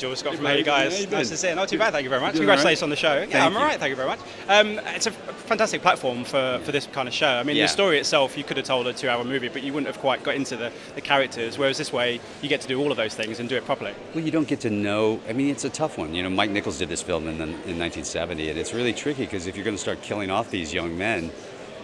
Nigel, Scott from Hey Guys. Nice to see you. Not too bad, thank you very much. Doing Congratulations right? on the show. Yeah, I'm all right, thank you very much. It's a fantastic platform for this kind of show. I mean, the story itself, you could have told a 2-hour movie, but you wouldn't have quite got into the characters, whereas this way, you get to do all of those things and do it properly. Well, you don't get to know. I mean, it's a tough one. You know, Mike Nichols did this film in 1970, and it's really tricky because if you're going to start killing off these young men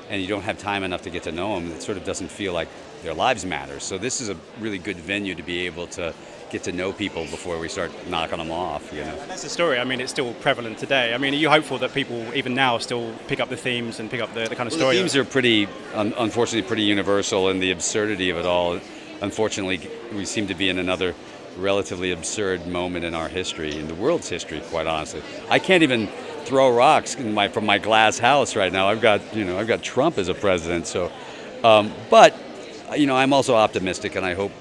and you don't have time enough to get to know them, it sort of doesn't feel like their lives matter. So this is a really good venue to be able to get to know people before we start knocking them off, you know. And that's the story. I mean, it's still prevalent today. I mean, are you hopeful that people, even now, still pick up the themes and pick up the kind of story? The themes are pretty, unfortunately, pretty universal, and the absurdity of it all. Unfortunately, we seem to be in another relatively absurd moment in our history, in the world's history, quite honestly. I can't even throw rocks from my glass house right now. I've got Trump as a president. So, but I'm also optimistic, and I hope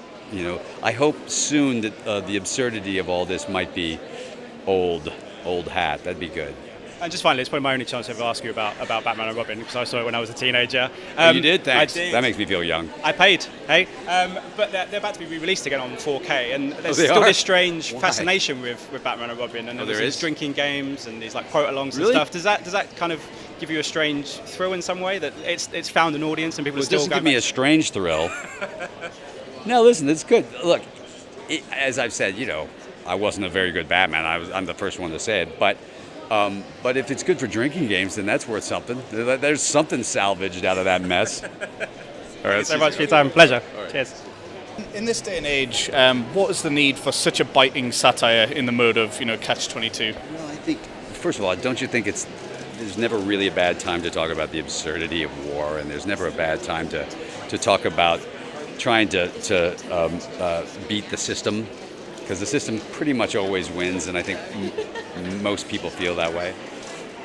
soon that the absurdity of all this might be old hat. That'd be good. And just finally, it's probably my only chance to ever ask you about Batman and Robin, because I saw it when I was a teenager. You did? Thanks. I did. That makes me feel young. I paid, hey? But they're about to be re-released again on 4K, and there's still this strange fascination with Batman and Robin, and there's these drinking games and these like quote-alongs and stuff. Does that kind of give you a strange thrill in some way, that it's found an audience and people are still going? It doesn't give me a strange thrill. No, listen, it's good. Look, as I've said, I wasn't a very good Batman. I'm the first one to say it, but if it's good for drinking games, then that's worth something. There's something salvaged out of that mess. All right, thanks so much for your time. Pleasure. Right. Cheers. In this day and age, what is the need for such a biting satire in the mode of, Catch-22? Well, I think, first of all, don't you think there's never really a bad time to talk about the absurdity of war, and there's never a bad time to talk about trying to beat the system, because the system pretty much always wins, and I think most people feel that way.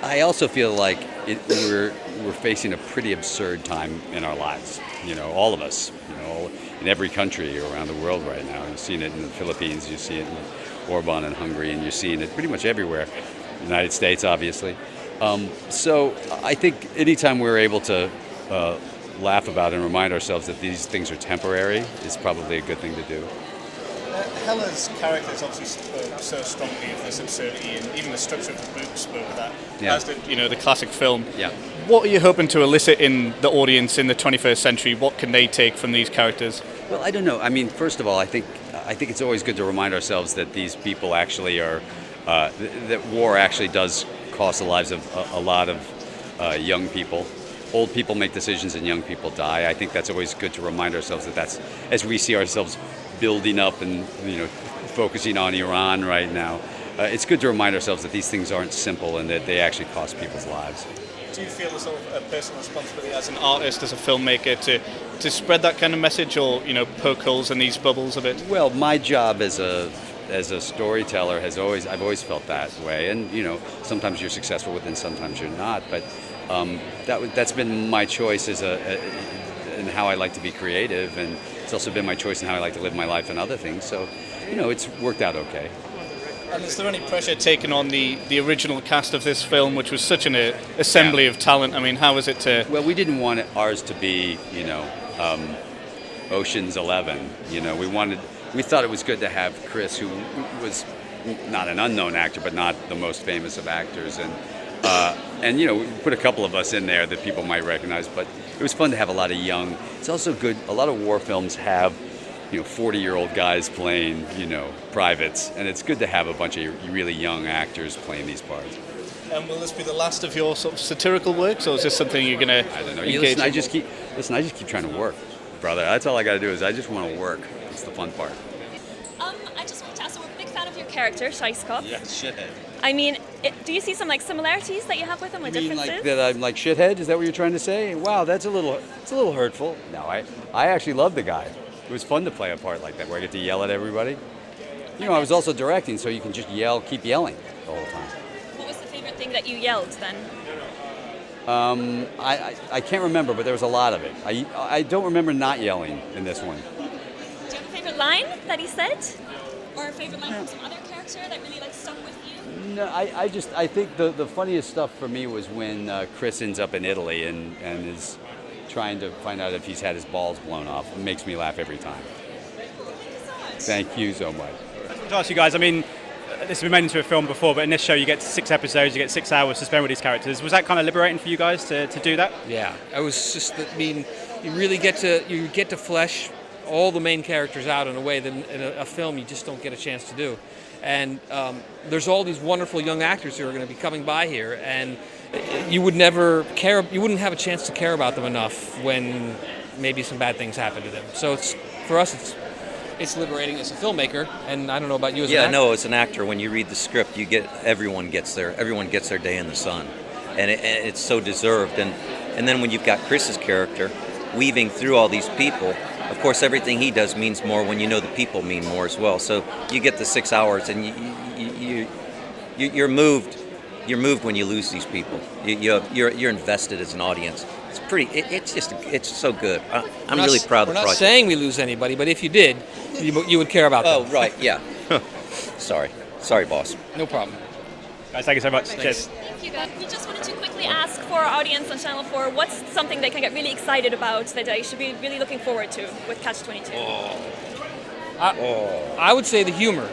I also feel like we're facing a pretty absurd time in our lives, all of us, in every country around the world right now. You've seen it in the Philippines, you see it in Orban in Hungary, and you're seeing it pretty much everywhere. United States, obviously. So I think anytime we're able to laugh about and remind ourselves that these things are temporary is probably a good thing to do. Hella's characters obviously spoke so strongly of this absurdity, and even the structure of the book spoke of that, as did, the classic film. Yeah. What are you hoping to elicit in the audience in the 21st century? What can they take from these characters? Well, I don't know. I mean, first of all, I think it's always good to remind ourselves that these people actually are, that war actually does cost the lives of a lot of young people. Old people make decisions and young people die. I think that's always good to remind ourselves that's, as we see ourselves building up and focusing on Iran right now, it's good to remind ourselves that these things aren't simple and that they actually cost people's lives. Do you feel a sort of a personal responsibility as an artist, as a filmmaker, to spread that kind of message, or poke holes in these bubbles a bit? Well, my job as a storyteller I've always felt that way, and sometimes you're successful with it and sometimes you're not, but that's been my choice in how I like to be creative, and it's also been my choice in how I like to live my life and other things. So, it's worked out okay. And is there any pressure taken on the original cast of this film, which was such an assembly of talent? I mean, how was it to... Well, we didn't want ours to be, Ocean's 11. We thought it was good to have Chris, who was not an unknown actor, but not the most famous of actors, and we put a couple of us in there that people might recognize, but it was fun to have a lot of young. It's also good, a lot of war films have 40-year-old guys playing privates, and it's good to have a bunch of really young actors playing these parts. And will this be the last of your sort of satirical works, or is this something you're going to I don't know. I just keep trying to work, brother. That's all I got to do is I just want to work. It's the fun part. I just wanted to ask, so we're a big fan of your character, Scheisskopf. Yeah, shithead. I mean, do you see some similarities that you have with him, or differences? Like that I'm like shithead? Is that what you're trying to say? Wow, it's a little hurtful. No, I actually love the guy. It was fun to play a part like that where I get to yell at everybody. I was also directing, so you can just keep yelling the whole time. What was the favorite thing that you yelled then? I can't remember, but there was a lot of it. I don't remember not yelling in this one. Do you have a favorite line that he said? Or a favorite line from some other character that really stuck with you? No, I think the funniest stuff for me was when Chris ends up in Italy and is trying to find out if he's had his balls blown off. It makes me laugh every time. Thank you so much. Thank you so much. To ask you guys, I mean, this has been made into a film before, but in this show you get 6 episodes, you get 6 hours to spend with these characters. Was that kind of liberating for you guys to do that? Yeah, it was just, I mean, you really get to flesh all the main characters out in a way that in a film you just don't get a chance to do. And there's all these wonderful young actors who are going to be coming by here, and you wouldn't have a chance to care about them enough when maybe some bad things happen to them. So for us, it's liberating as a filmmaker, and I don't know about you as an actor. Yeah, no, as an actor, when you read the script, everyone gets their day in the sun, and it's so deserved. And then when you've got Chris's character weaving through all these people, of course, everything he does means more when you know the people mean more as well. So you get the 6 hours, and you're moved. You're moved when you lose these people. You're invested as an audience. It's so good. I'm really proud of the project. We're not saying we lose anybody, but if you did, you would care about them. Oh, right, yeah. Sorry, boss. No problem. Guys, thank you so much. Thanks. Cheers. Thank you, guys. We just wanted to quickly ask for our audience on Channel 4, what's something they can get really excited about that they should be really looking forward to with Catch-22? I would say the humor.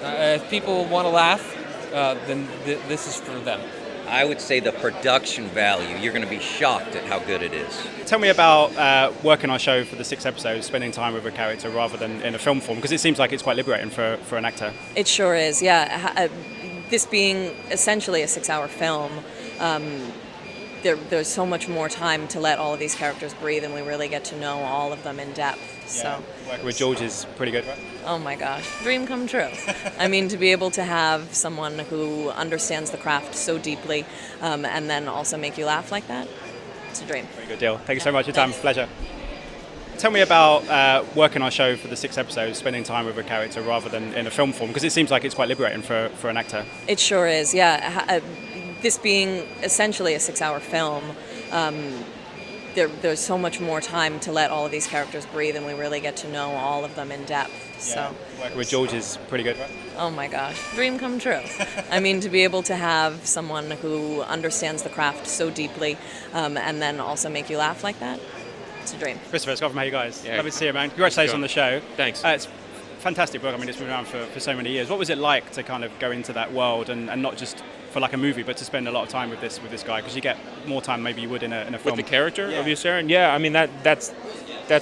If people want to laugh, then this is for them. I would say the production value. You're going to be shocked at how good it is. Tell me about working on a show for the 6 episodes, spending time with a character rather than in a film form, because it seems like it's quite liberating for an actor. It sure is, yeah. This being essentially a 6-hour film, there's so much more time to let all of these characters breathe, and we really get to know all of them in depth. Yeah. So Working with George is pretty good, right? Oh my gosh, dream come true. I mean, to be able to have someone who understands the craft so deeply, and then also make you laugh like that, it's a dream. Very good deal. Thank you so much for your time. Pleasure. Tell me about working on a show for the 6 episodes, spending time with a character rather than in a film form, because it seems like it's quite liberating for an actor. It sure is, yeah. This being essentially a 6-hour film, there's so much more time to let all of these characters breathe, and we really get to know all of them in depth. Yeah. Working with George is pretty good, right? Oh my gosh, dream come true. I mean, to be able to have someone who understands the craft so deeply, and then also make you laugh like that, it's a dream. Christopher, Scott from How You Guys. Yeah. Lovely to see you, man. Congratulations on the show. Thanks. It's a fantastic book. I mean, it's been around for so many years. What was it like to kind of go into that world and not just for like a movie, but to spend a lot of time with this guy? Because you get more time maybe you would in a film. With the character of Yossarian? Yeah, I mean, that's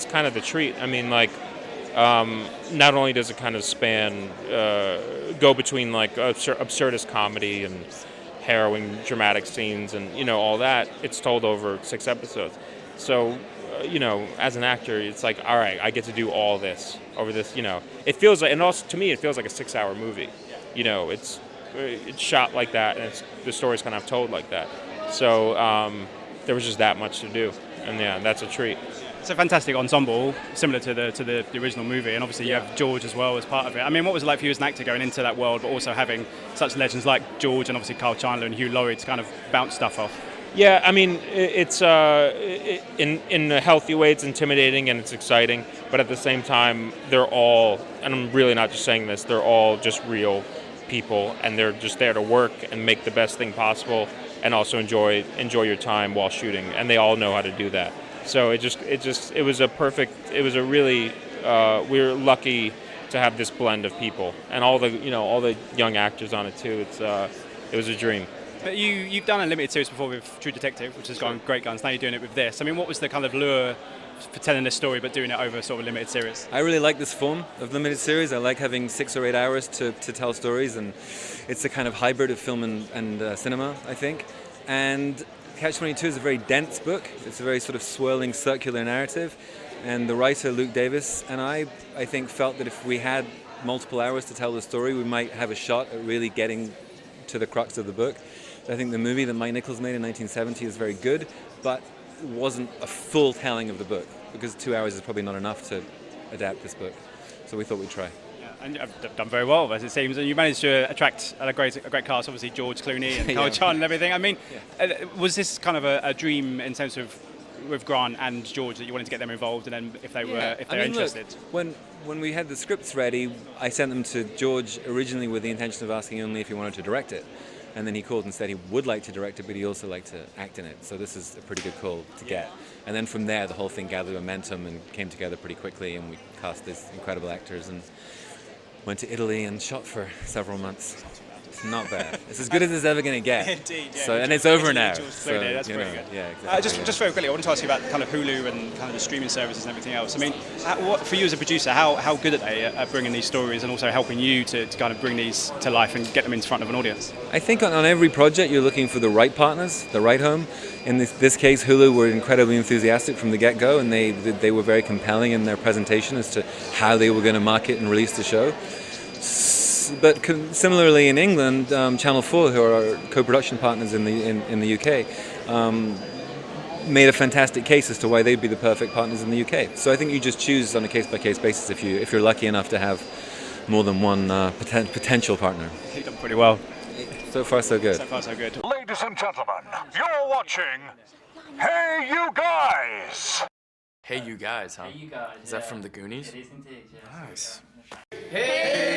kind of the treat. I mean, like, not only does it kind of span, go between like absurdist comedy and harrowing dramatic scenes and, you know, all that, it's told over 6 episodes. So, you know, as an actor, it's like, all right, I get to do all this over this, you know. It feels like, and also to me, it feels like a 6-hour movie. You know, it's shot like that, and the story's kind of told like that. So there was just that much to do, and yeah, that's a treat. It's a fantastic ensemble, similar to the original movie, and obviously you have George as well as part of it. I mean, what was it like for you as an actor going into that world, but also having such legends like George and obviously Kyle Chandler and Hugh Laurie to kind of bounce stuff off? Yeah, I mean, it's in a healthy way, it's intimidating and it's exciting, but at the same time, they're all, and I'm really not just saying this, they're all just real people, and they're just there to work and make the best thing possible, and also enjoy your time while shooting, and they all know how to do that. So it was a really, we were lucky to have this blend of people, and all the young actors on it too. It was a dream. But you've done a limited series before with True Detective, which has gone great guns. Now you're doing it with this. I mean, what was the kind of lure for telling this story but doing it over sort of a limited series? I really like this form of limited series. I like having 6 or 8 hours to tell stories, and it's a kind of hybrid of film and cinema, I think. And Catch-22 is a very dense book. It's a very sort of swirling, circular narrative. And the writer, Luke Davis, and I think felt that if we had multiple hours to tell the story, we might have a shot at really getting to the crux of the book. I think the movie that Mike Nichols made in 1970 is very good, but it wasn't a full telling of the book, because 2 hours is probably not enough to adapt this book. So we thought we'd try. Yeah, and you've done very well, as it seems, and you managed to attract a great cast, obviously George Clooney and Kyle Chandler and everything. I mean, was this kind of a dream in terms of with Grant and George that you wanted to get them involved, and then if they were interested? Look, when we had the scripts ready, I sent them to George originally with the intention of asking only if he wanted to direct it. And then he called and said he would like to direct it, but he also liked to act in it. So this is a pretty good call to get. And then from there, the whole thing gathered momentum and came together pretty quickly, and we cast these incredible actors. And went to Italy and shot for several months. It's not bad. It's as good as it's ever going to get. Indeed, yeah. So, and it's over now. So, that's pretty good. Yeah, exactly. Just very quickly, I wanted to ask you about kind of Hulu and kind of the streaming services and everything else. I mean, for you as a producer, how good are they at bringing these stories and also helping you to kind of bring these to life and get them in front of an audience? I think on every project you're looking for the right partners, the right home. In this case, Hulu were incredibly enthusiastic from the get-go, and they were very compelling in their presentation as to how they were going to market and release the show. But similarly in England, Channel 4, who are our co-production partners in the UK, made a fantastic case as to why they'd be the perfect partners in the UK. So I think you just choose on a case-by-case basis if you're lucky enough to have more than one potential partner. You've done pretty well. So far, so good. So far, so good. Ladies and gentlemen, you're watching Hey You Guys! Hey You Guys, huh? Hey You Guys. Is that from the Goonies? It is indeed, yes. Nice. Hey